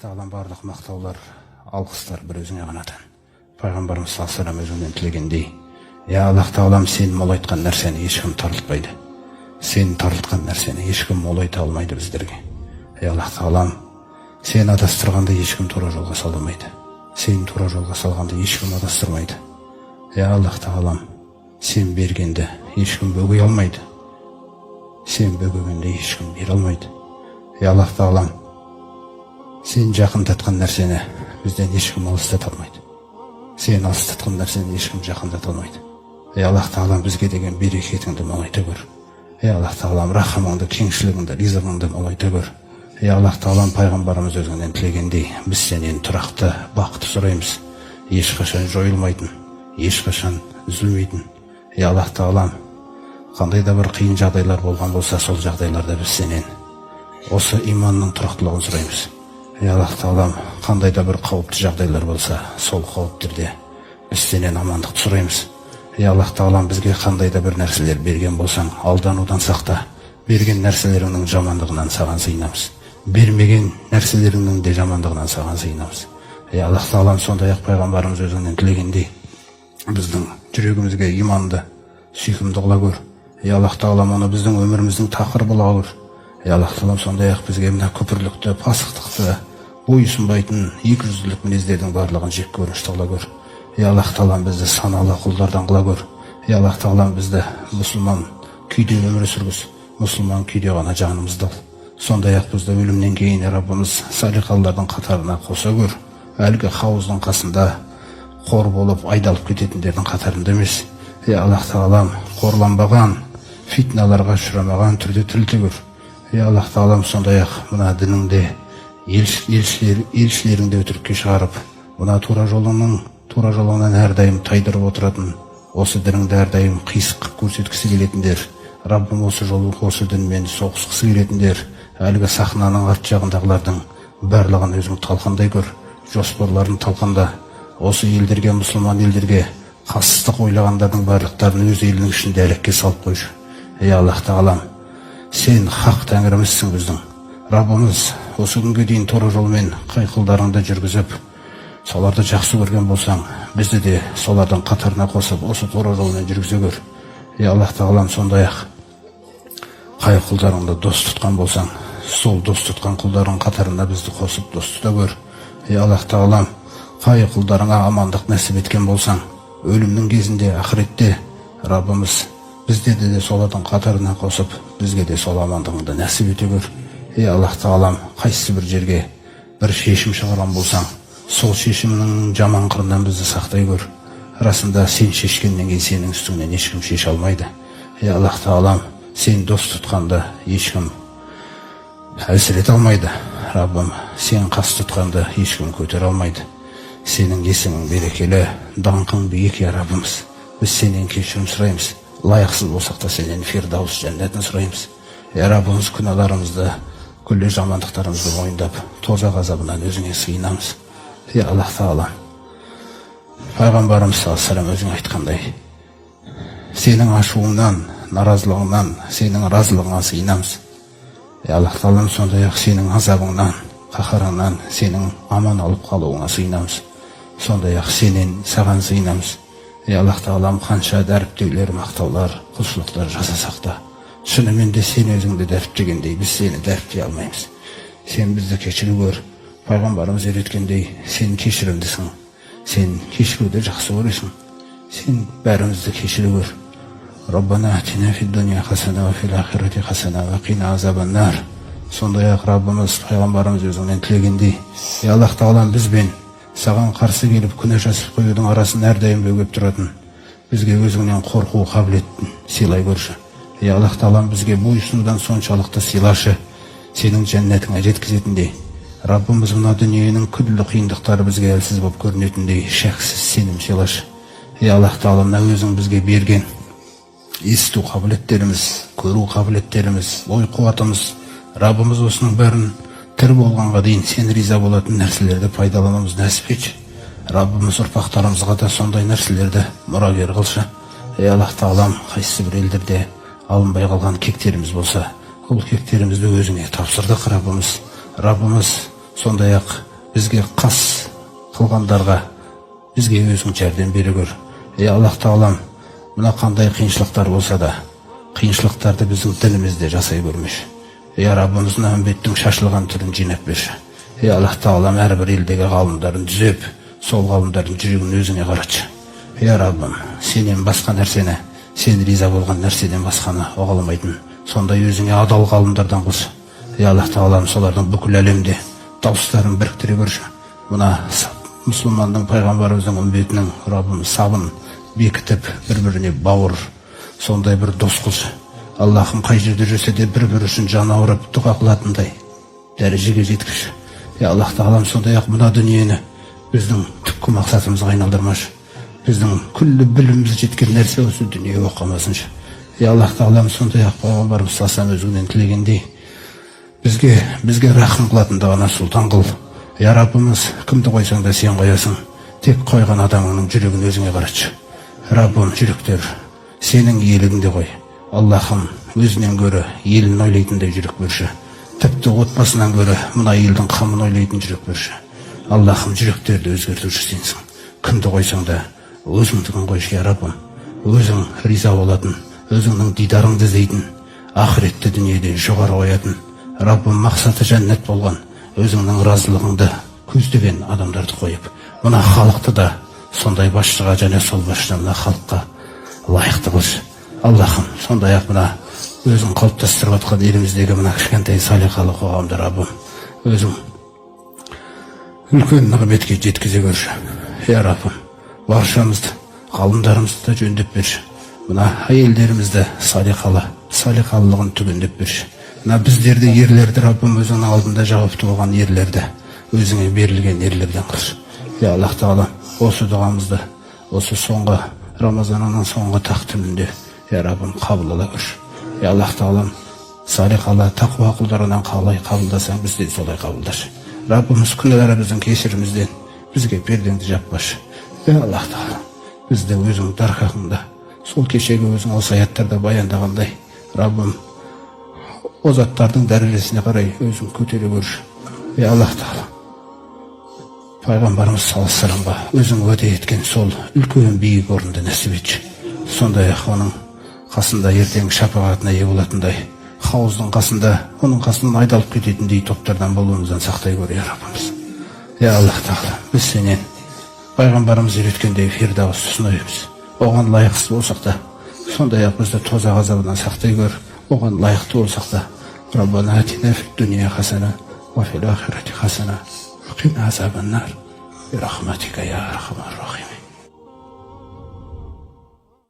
Тағалам барлық мақтаулар, алқыстар бір өзіңе ғанатан. Пайғамбарымыз саллаллаху алейхи ва саллям өзіңнен тілегендей: «Я Аллах Тағалам, сен молайтқан нәрсені ешкім тарылтпайды. Сен тарылтқан нәрсені ешкім молайта алмайды біздерге. Я Аллах Тағалам, сен адастырғанда ешкім тура жолға салмайды. Сен тура жолға салғанда ешкім адастырмайды. Я Аллах Тағалам, сен бергенді ешкім бөгей алмайды. Сен бөгегенді ешкім бере алмайды. Я Аллах Тағалам, сен жақындатқан нәрсені бізден ешкім алыстата алмайды. Сен алыстатқан нәрсені ешкім жақындата алмайды. Я Аллах Тағалам, бізге деген берекетіңді молайта көр. Я Аллах Тағалам, рахымыңды, кеңшілігіңді, ризығыңды молайта көр. Я Аллах Тағалам, пайғамбарымыз өзіңнен тілегендей, біз сенен тұрақты бақыт сұраймыз. Ешқашан жойылмайтын, ешқашан үзілмейтін. Я Аллах Тағалам, қандай да бір қиын жағдайлар болған болса, сол жағдайларда біз сенен осы иманның тұрақтылығын сұраймыз. Я Аллах Тағалам, қандай да бір қауіпті жағдайлар болса, сол қауіптерде біз сенен амандықты сұраймыз. Я Аллах Тағалам, бізге қандай да бір нәрселер берген болсаң, алданудан сақта. Берген нәрселеріңнің жамандығынан саған сыйынамыз. Бермеген нәрселеріңнің де жамандығынан саған сыйынамыз. Я Аллах Тағалам, сондай-ақ пайғамбарымыз өзіңнен тілегендей, біздің жүрегімізге иманды, сүйкімді қыла көр. Я Аллах Тағалам, оны біздің өміріміздің тақырыбы қыла көр. Я Аллах Тағалам, сондай-ақ бізге мына күпірлікті, пасықтықты, бойұсынбайтын, екіжүзділік мінездердің барлығын жек көрінішті қыла көр. Я Аллах Тағалам, бізді саналы құлдардан қыла көр. Я Аллах Тағалам, бізді мұсылман күйде өмір сүргіз, мұсылман күйде ғана жанымызды ал. Сондай-ақ бізді өлімнен кейін Раббымыз салиқалардың қатарына қоса көр. Әлгі хауыздың қасында қор болып айдалып кететіндердің қатарында емес. Я Аллах Тағалам, қорланбаған, фитналарға ұшырамаған түрде тірілте көр. Я Аллах Тағалам, сондай-ақ мына дініңде елшілеріңді өтірікке шығарып, мына тура жолыңнан әрдайым тайдырып отыратын, осы дініңді әрдайым қисық көрсеткісі келетіндер, Раббым осы жолы, осы дінмен соғысқысы келетіндер, әлгі сахнаның арт жағындағылардың барлығын өзің талқандай көр, жоспарларын талқанда. Осы елдерге, мұсылман елдерге қастық ойлағандардың барлықтарын өз елінің ішінде әлекке салып қойшы. Я Аллах Тағалам, сен хақ тәңірімізсің біздің. Раббымыз, осы күнге дейін тура жолмен қай құлдарыңды жүргізіп, соларды жақсы көрген болсаң, бізді де солардың қатарына қосып, осы тура жолмен жүргізе көр. Я Аллах Тағалам, сондай-ақ қай құлдарыңды дос тұтқан болсаң, сол дос тұтқан құлдарың қатарына бізді қосып дос тұта көр. Я Аллах Тағалам, қай құлдарыңа амандық нәсіп еткен болсаң, өлімнің кезінде, ақыретте, Раббымыз бізде де солардың қатарына қосып, бізге де сол амандығыңды нәсіп ете көр. Я Аллах Тағалам, қайсы бір жерге бір шешім шығарған болсаң, сол шешімнің жаман қырынан бізді сақтай көр. Расында сен шешкеннен кейін сенің үстіңнен ешкім шеше алмайды. Я Аллах Тағалам, сен дос тұтқанды ешкім әлсірете алмайды. Раббым, сен қас тұтқанды ешкім көтере алмайды. Сенің есімің берекелі, даңқың биік, я Раббымыз. Біз сенен кешірім сұраймыз. Лайықсыз болсақ та сенен фирдаус жәннатын сұраймыз. Я Раббымыз, күнәларымызды, күллі жамандықтарымызды мойындап, тозақ азабынан өзіңе сыйынамыз. Я Аллах Тағалам, пайғамбарымыз саллаллаху алейхи ва саллям өзің айтқандай, сенің ашуыңнан, наразылығыңнан, сенің разылығыңа сыйынамыз. Я Аллах Тағалам, сондай-ақ сенің азабыңнан, қаһарыңнан, сенің аман алып қалуыңа сыйынамыз. Сондай-ақ сенен саған сыйынамыз. Я Аллах Тағалам, қанша дәріптеулер, мақтаулар, құлшылықтар жасасақ та, шынымен де сен өзіңді дәріптегендей, біз сені дәріптей алмаймыз. Сен бізді кешіру көр. Пайғамбарымыз үйреткендей, сен кешірімдісің. Сен кешіруді жақсы көресің. Сен бәрімізді кешіру көр. Раббана атина фид дуния хасана ва фил ахирати хасана ва қина азабан нар. Сондай-ақ Раббымыз, пайғамбарымыз өзіңнен тілегендей, я Аллах Тағалам, бізбен саған қарсы келіп күнә жасап қоюдың арасын әрдайым бөгеп тұратын, бізге өзіңнен қорқу қабілетін сыйлай көрші. Я Аллах Тағалам, бізге бойұсынудан соншалықты сыйлашы, сенің жәннатыңа жеткізетіндей. Раббымыз, мына дүниенің күллі қиындықтары бізге әлсіз болып көрінетіндей шәксіз сенім сыйлашы. Я Аллах Тағалам, мына өзің бізге берген есту қабілеттеріміз, көру қабілеттеріміз, ой қуатымыз, Раббымыз, осының бәрін тірі болғанға дейін сен риза болатын нәрселерді пайдалануымыз нәсіп етші. Раббымыз, ұрпақтарымызға да сондай нәрселерді мұрагер қылшы. Я Аллах Тағалам, қайсы бір елдерде алынбай қалған кектеріміз болса, ол кектерімізді өзіңе тапсырдық. Раббымыз, сондай-ақ бізге қас қылғандарға бізге өзің жәрдем бере көр. Аллах Тағалам, мына қандай қиыншылықтар болса да, қиыншылықтарды біздің дінімізде жасай көрмеші. Раббымыз мына үмбеттің шашылған түрін жинап берші. Аллах Тағалам, әрбір елдегі ғалымдарын түзеп, сол ғалымдардың жүрегін өзіңе қаратшы. Раббым, сенен басқа нәрсені, сен риза болған нәрседен басқаны оға алмайтын, сондай өзіңе адал ғалымдардан қылшы. Аллах Тағалам, солардың бүкіл әлемде дауыстарын біріктіре көрші. Мына мұсылманның пайғамбарымыздың үмбетінің Раббымыз сабын бекітіп, бір-біріне бауыр, сондай бір дос қылшы. Аллахым, қай жерде жүрсе де бір-бірі үшін жаны ауырып дұға қылатындай дәрежеге жеткізші. Аллах Тағалам, сондай-ақ мына дүниені біздің түпкі мақсатымызға айналдырмашы. Біздің күллі біліміміз жеткен нәрсе осы дүние оқымасыншы. Аллах Тағалам, сондай-ақ пайғамбарымыз салсам өзіңнен тілегендей бізге рахым қылатындығына сұлтан қыл. Раббымыз, кімді қойсаң да сен қоясың, тек қойған адамыңның жүрегін өзіңе қаратшы. Раббым, жүректер сенің иелігіңде қой. Аллахым, өзінен гөрі елін ойлайтындай жүрек берші. Тіпті отбасынан гөрі мына елдің қамын ойлайтын жүрек берші. Аллахым, жүректерді өзгертуші сенсің. Кімді қойсаң да өзіңдігін қойшы, Раббым. Өзің риза болатын, өзіңнің дидарыңды іздейтін, ақыретті дүниеде жоғары қоятын, Раббым, мақсаты жәннат болған, өзіңнің разылығыңды көздеген адамдарды қойып, мына халықты да сондай басшыға және сол басшыны мына халыққа лайықты қылшы. Аллахым, сондай-ақ мына өзің қалыптастырып жатқан еліміздегі мына кішкентай салиқалы қоғамды, Раббым, өзің үлкен нығметке жеткізе көрші. Раббым, баршамызды, ғалымдарымызды да жөндеп берші. Мына әйелдерімізді салиқалылығын түгендеп берші. Мына біздерді, ерлерді, Раббым, өзіңнің алдында жауапты болған ерлерді өзіңе берілген ерлерден қылшы. Аллах Тағала, осы дұғамызды осы соңғы Рамазанның соңғы тақтымында Раббым қабыл ала көрші. Аллах Тағалам, салиқалы тақуа құлдарынан қалай қабылдасаң бізден солай қабылдашы. Раббымыз, күнәларымыздың кешірімізден бізге пердеңді жаппашы. Аллах Тағала, бізді өзің дархағыңда, сол кешегі өзің осы аяттарда баяндағандай, Раббым, о заттардың дәрежесіне қарай өзің көтере көрші. Аллах Тағала, пайғамбарымыз саллаллаху алейхи вассаламға өзің уәде еткен сол үлкен биік орынды нәсіп етші. Сондай-ақ оның қасында ертең шапағатына ие болатындай, хауыздың қасында оның қасынан айдалып кететіндей топтардан болуымыздан сақтай көр, Раббымыз. Аллах Тағала, біз сенен пайғамбарымыз үйреткендей фирдаусты сынаймыз. Оған лайықсыз болсақ та, сондай-ақ бізді тозақ азабынан сақтай көр. Оған лайықты болсақ та, Раббана атина фид дуния хасана ва фил ахирати хасана ва қина азабан нар. Бирахматика я архамар рахимин.